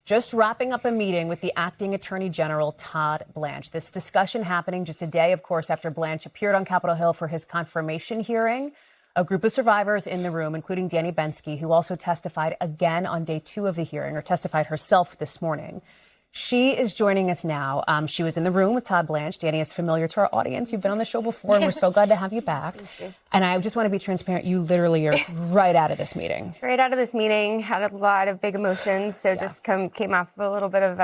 just wrapping up a meeting with the acting Attorney General, Todd Blanche. This discussion happening just a day, of course, after Blanche appeared on Capitol Hill for his confirmation hearing. A group of survivors in the room, including Danny Bensky, who also testified again on day 2 of the hearing, or testified herself this morning. She is joining us now. She was in the room with Todd Blanche. Danny is familiar to our audience. You've been on the show before, and we're so glad to have you back. Thank you. And I just want to be transparent. You literally are right out of this meeting. Right out of this meeting, had a lot of big emotions. So just came off a little bit of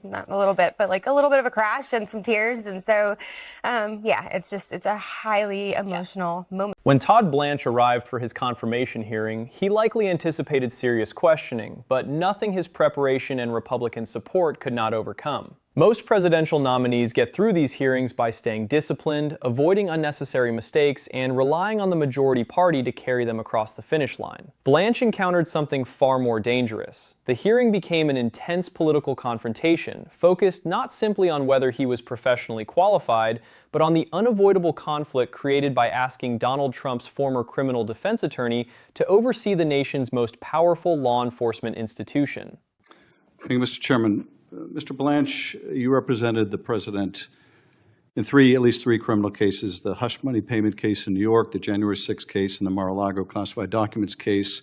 not a little bit, but like a little bit of a crash and some tears. And so, it's a highly emotional moment. When Todd Blanche arrived for his confirmation hearing, he likely anticipated serious questioning, but nothing his preparation and Republican support could not overcome. Most presidential nominees get through these hearings by staying disciplined, avoiding unnecessary mistakes, and relying on the majority party to carry them across the finish line. Blanche encountered something far more dangerous. The hearing became an intense political confrontation, focused not simply on whether he was professionally qualified, but on the unavoidable conflict created by asking Donald Trump's former criminal defense attorney to oversee the nation's most powerful law enforcement institution. Thank you, Mr. Chairman. Mr. Blanche, you represented the president in at least three criminal cases: the hush money payment case in New York, the January 6th case, and the Mar-a-Lago classified documents case.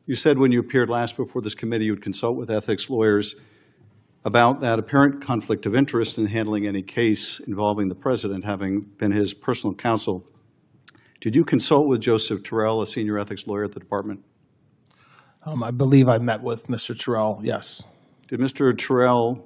You said when you appeared last before this committee you would consult with ethics lawyers about that apparent conflict of interest in handling any case involving the president, having been his personal counsel. Did you consult with Joseph Terrell, a senior ethics lawyer at the department? I believe I met with Mr. Terrell, yes. Did Mr. Terrell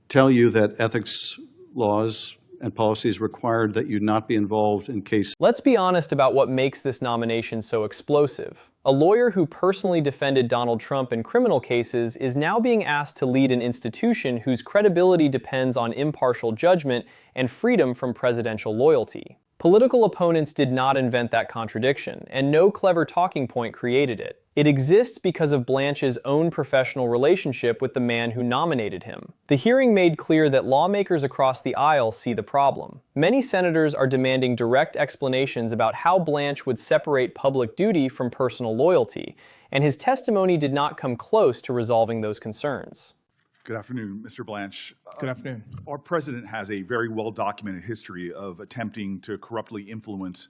tell you that ethics laws and policies required that you not be involved in cases? Let's be honest about what makes this nomination so explosive. A lawyer who personally defended Donald Trump in criminal cases is now being asked to lead an institution whose credibility depends on impartial judgment and freedom from presidential loyalty. Political opponents did not invent that contradiction, and no clever talking point created it. It exists because of Blanche's own professional relationship with the man who nominated him. The hearing made clear that lawmakers across the aisle see the problem. Many senators are demanding direct explanations about how Blanche would separate public duty from personal loyalty, and his testimony did not come close to resolving those concerns. Good afternoon, Mr. Blanche. Good afternoon. Our president has a very well-documented history of attempting to corruptly influence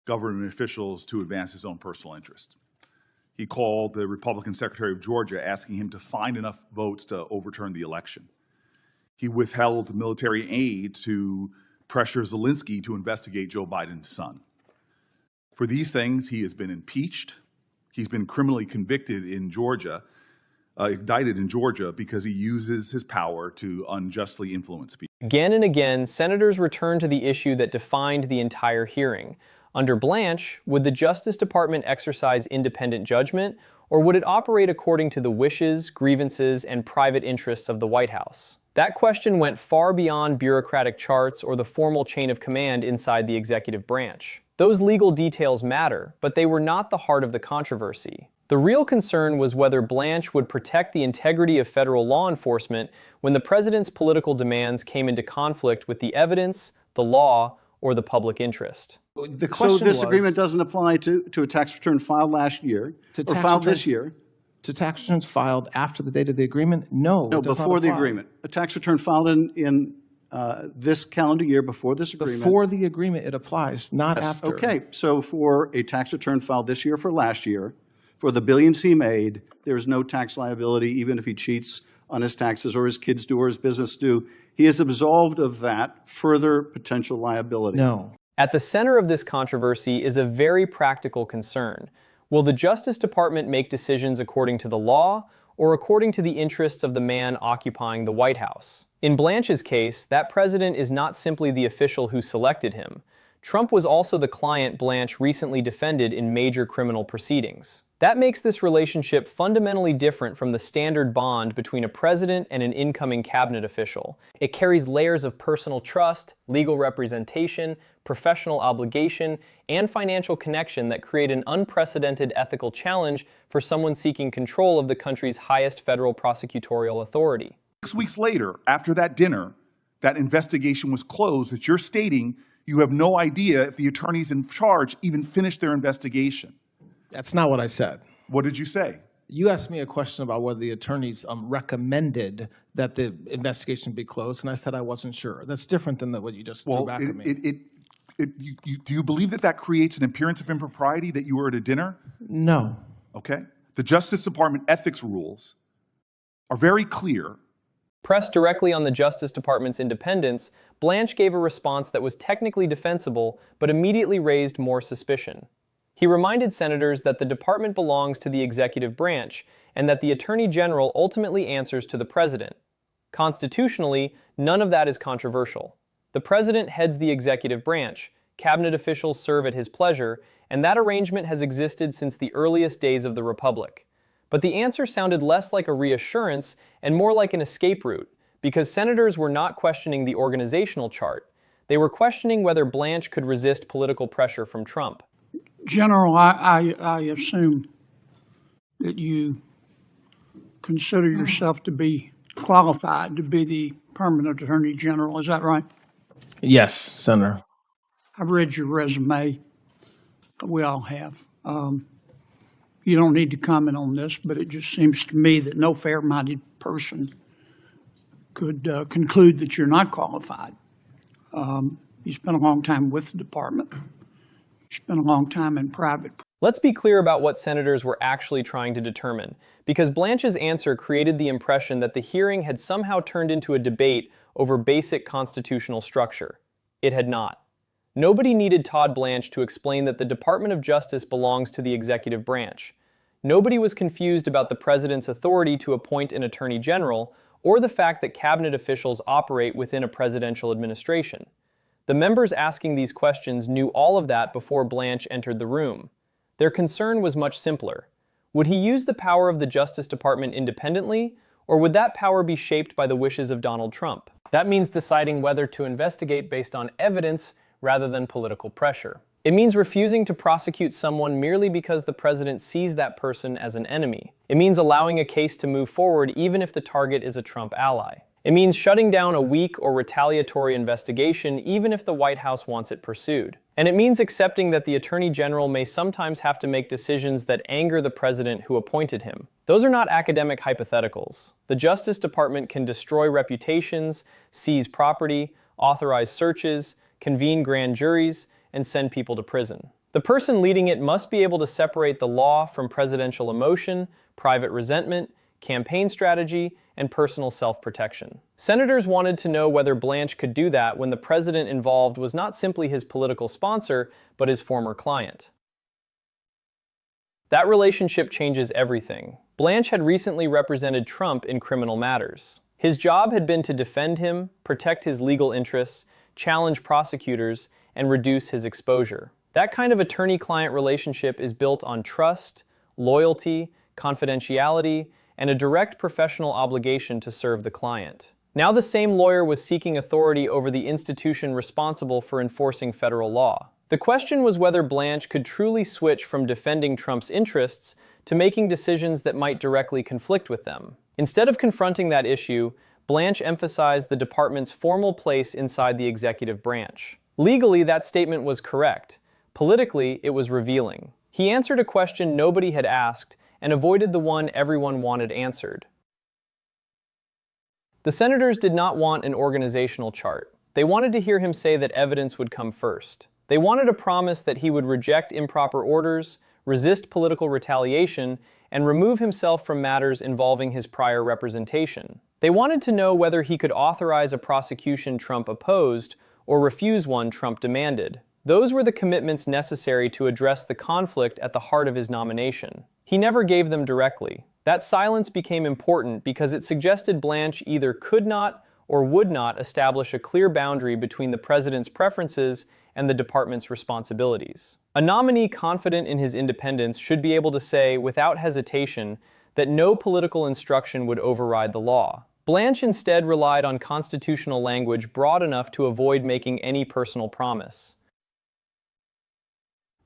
government officials to advance his own personal interest. He called the Republican Secretary of Georgia asking him to find enough votes to overturn the election. He withheld military aid to pressure Zelensky to investigate Joe Biden's son. For these things, he has been impeached. He's been criminally convicted in Georgia, indicted in Georgia, because he uses his power to unjustly influence people. Again and again, senators returned to the issue that defined the entire hearing. Under Blanche, would the Justice Department exercise independent judgment, or would it operate according to the wishes, grievances, and private interests of the White House? That question went far beyond bureaucratic charts or the formal chain of command inside the executive branch. Those legal details matter, but they were not the heart of the controversy. The real concern was whether Blanche would protect the integrity of federal law enforcement when the president's political demands came into conflict with the evidence, the law, or the public interest. So this agreement doesn't apply to a tax return filed last year or filed this year? To tax returns filed after the date of the agreement? No, No, before the agreement. A tax return filed in this calendar year before this agreement. Before the agreement, it applies, not after. Okay, so for a tax return filed this year for last year, for the billions he made, there's no tax liability even if he cheats on his taxes or his kids do or his business do. He is absolved of that further potential liability. No. At the center of this controversy is a very practical concern. Will the Justice Department make decisions according to the law or according to the interests of the man occupying the White House? In Blanche's case, that president is not simply the official who selected him. Trump was also the client Blanche recently defended in major criminal proceedings. That makes this relationship fundamentally different from the standard bond between a president and an incoming cabinet official. It carries layers of personal trust, legal representation, professional obligation, and financial connection that create an unprecedented ethical challenge for someone seeking control of the country's highest federal prosecutorial authority. 6 weeks later, after that dinner, that investigation was closed, that you're stating you have no idea if the attorneys in charge even finished their investigation. That's not what I said. What did you say? You asked me a question about whether the attorneys recommended that the investigation be closed, and I said I wasn't sure. That's different than what you just threw Well, back at me. do you believe that that creates an appearance of impropriety that you were at a dinner? No. Okay. The Justice Department ethics rules are very clear. Pressed directly on the Justice Department's independence, Blanche gave a response that was technically defensible, but immediately raised more suspicion. He reminded senators that the department belongs to the executive branch and that the Attorney General ultimately answers to the President. Constitutionally, none of that is controversial. The President heads the executive branch, cabinet officials serve at his pleasure, and that arrangement has existed since the earliest days of the Republic. But the answer sounded less like a reassurance and more like an escape route, because senators were not questioning the organizational chart. They were questioning whether Blanche could resist political pressure from Trump. General, I assume that you consider yourself to be qualified to be the permanent Attorney General. Is that right? Yes, Senator. I've read your resume. We all have. You don't need to comment on this, but it just seems to me that no fair-minded person could conclude that you're not qualified. You spent a long time with the department. You spent a long time in private. Let's be clear about what senators were actually trying to determine, because Blanche's answer created the impression that the hearing had somehow turned into a debate over basic constitutional structure. It had not. Nobody needed Todd Blanche to explain that the Department of Justice belongs to the executive branch. Nobody was confused about the president's authority to appoint an attorney general or the fact that cabinet officials operate within a presidential administration. The members asking these questions knew all of that before Blanche entered the room. Their concern was much simpler. Would he use the power of the Justice Department independently, or would that power be shaped by the wishes of Donald Trump? That means deciding whether to investigate based on evidence rather than political pressure. It means refusing to prosecute someone merely because the president sees that person as an enemy. It means allowing a case to move forward even if the target is a Trump ally. It means shutting down a weak or retaliatory investigation even if the White House wants it pursued. And it means accepting that the Attorney General may sometimes have to make decisions that anger the president who appointed him. Those are not academic hypotheticals. The Justice Department can destroy reputations, seize property, authorize searches, convene grand juries, and send people to prison. The person leading it must be able to separate the law from presidential emotion, private resentment, campaign strategy, and personal self-protection. Senators wanted to know whether Blanche could do that when the president involved was not simply his political sponsor, but his former client. That relationship changes everything. Blanche had recently represented Trump in criminal matters. His job had been to defend him, protect his legal interests, challenge prosecutors, and reduce his exposure. That kind of attorney-client relationship is built on trust, loyalty, confidentiality, and a direct professional obligation to serve the client. Now the same lawyer was seeking authority over the institution responsible for enforcing federal law. The question was whether Blanche could truly switch from defending Trump's interests to making decisions that might directly conflict with them. Instead of confronting that issue, Blanche emphasized the department's formal place inside the executive branch. Legally, that statement was correct. Politically, it was revealing. He answered a question nobody had asked and avoided the one everyone wanted answered. The senators did not want an organizational chart. They wanted to hear him say that evidence would come first. They wanted a promise that he would reject improper orders, resist political retaliation, and remove himself from matters involving his prior representation. They wanted to know whether he could authorize a prosecution Trump opposed or refuse one Trump demanded. Those were the commitments necessary to address the conflict at the heart of his nomination. He never gave them directly. That silence became important because it suggested Blanche either could not or would not establish a clear boundary between the president's preferences and the department's responsibilities. A nominee confident in his independence should be able to say, without hesitation, that no political instruction would override the law. Blanche instead relied on constitutional language broad enough to avoid making any personal promise.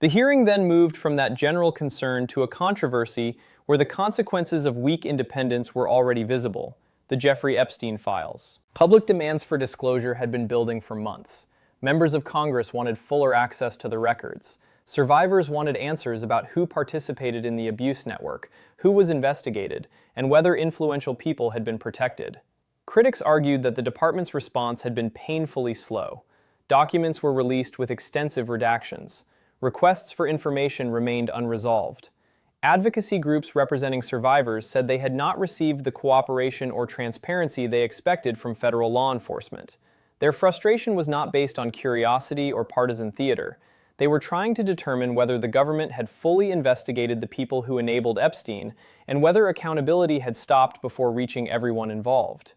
The hearing then moved from that general concern to a controversy where the consequences of weak independence were already visible: the Jeffrey Epstein files. Public demands for disclosure had been building for months. Members of Congress wanted fuller access to the records. Survivors wanted answers about who participated in the abuse network, who was investigated, and whether influential people had been protected. Critics argued that the department's response had been painfully slow. Documents were released with extensive redactions. Requests for information remained unresolved. Advocacy groups representing survivors said they had not received the cooperation or transparency they expected from federal law enforcement. Their frustration was not based on curiosity or partisan theater. They were trying to determine whether the government had fully investigated the people who enabled Epstein and whether accountability had stopped before reaching everyone involved.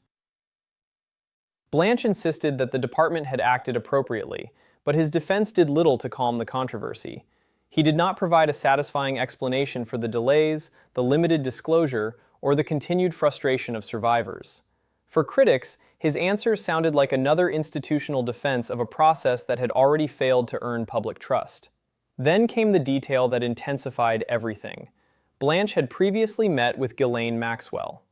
Blanche insisted that the department had acted appropriately, but his defense did little to calm the controversy. He did not provide a satisfying explanation for the delays, the limited disclosure, or the continued frustration of survivors. For critics, his answers sounded like another institutional defense of a process that had already failed to earn public trust. Then came the detail that intensified everything. Blanche had previously met with Ghislaine Maxwell.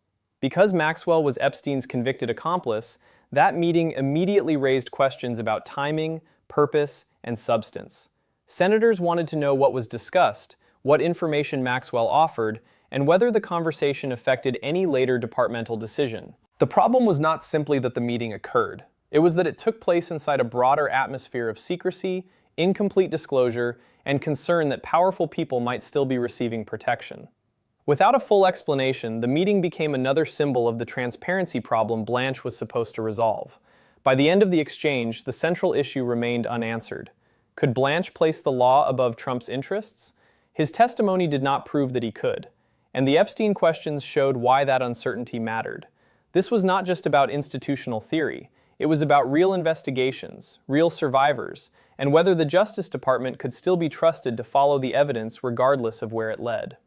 Because Maxwell was Epstein's convicted accomplice, that meeting immediately raised questions about timing, purpose, and substance. Senators wanted to know what was discussed, what information Maxwell offered, and whether the conversation affected any later departmental decision. The problem was not simply that the meeting occurred. It was that it took place inside a broader atmosphere of secrecy, incomplete disclosure, and concern that powerful people might still be receiving protection. Without a full explanation, the meeting became another symbol of the transparency problem Blanche was supposed to resolve. By the end of the exchange, the central issue remained unanswered. Could Blanche place the law above Trump's interests? His testimony did not prove that he could, and the Epstein questions showed why that uncertainty mattered. This was not just about institutional theory. It was about real investigations, real survivors, and whether the Justice Department could still be trusted to follow the evidence regardless of where it led.